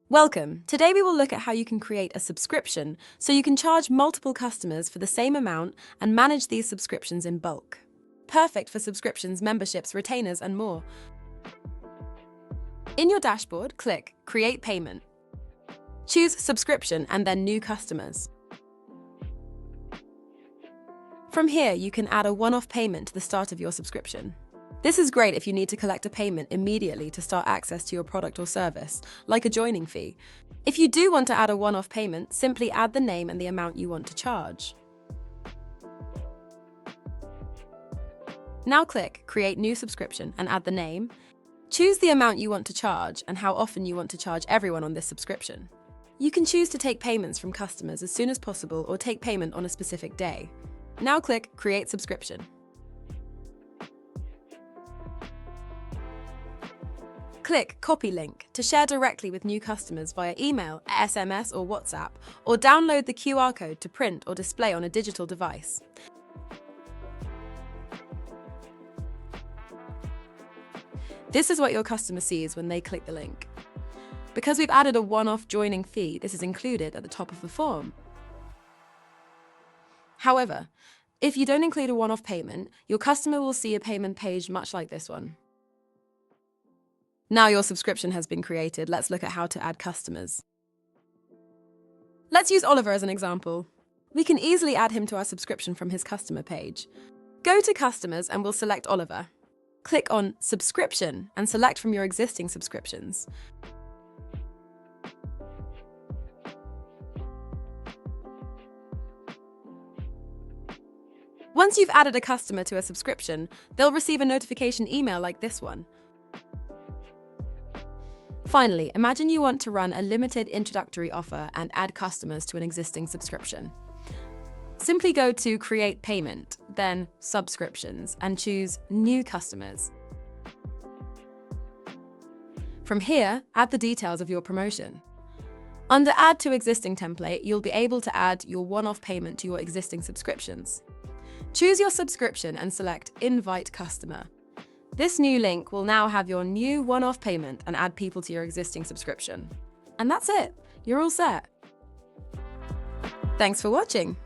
Welcome! Today we will look at how you can create a subscription so you can charge multiple customers for the same amount and manage these subscriptions in bulk. Perfect for subscriptions, memberships, retainers, and more. In your dashboard, click Create Payment. Choose Subscription and then New Customers. From here, you can add a one-off payment to the start of your subscription. This is great if you need to collect a payment immediately to start access to your product or service, like a joining fee. If you do want to add a one-off payment, simply add the name and the amount you want to charge. Now click Create New Subscription and add the name. Choose the amount you want to charge and how often you want to charge everyone on this subscription. You can choose to take payments from customers as soon as possible or take payment on a specific day. Now click Create Subscription. Click Copy Link to share directly with new customers via email, SMS or WhatsApp, or download the QR code to print or display on a digital device. This is what your customer sees when they click the link. Because we've added a one-off joining fee, this is included at the top of the form. However, if you don't include a one-off payment, your customer will see a payment page much like this one. Now your subscription has been created, let's look at how to add customers. Let's use Oliver as an example. We can easily add him to our subscription from his customer page. Go to Customers and we'll select Oliver. Click on Subscription and select from your existing subscriptions. Once you've added a customer to a subscription, they'll receive a notification email like this one. Finally, imagine you want to run a limited introductory offer and add customers to an existing subscription. Simply go to Create Payment, then Subscriptions, and choose New Customers. From here, add the details of your promotion. Under Add to Existing template, you'll be able to add your one-off payment to your existing subscriptions. Choose your subscription and select Invite Customer. This new link will now have your new one-off payment and add people to your existing subscription. And that's it. You're all set. Thanks for watching.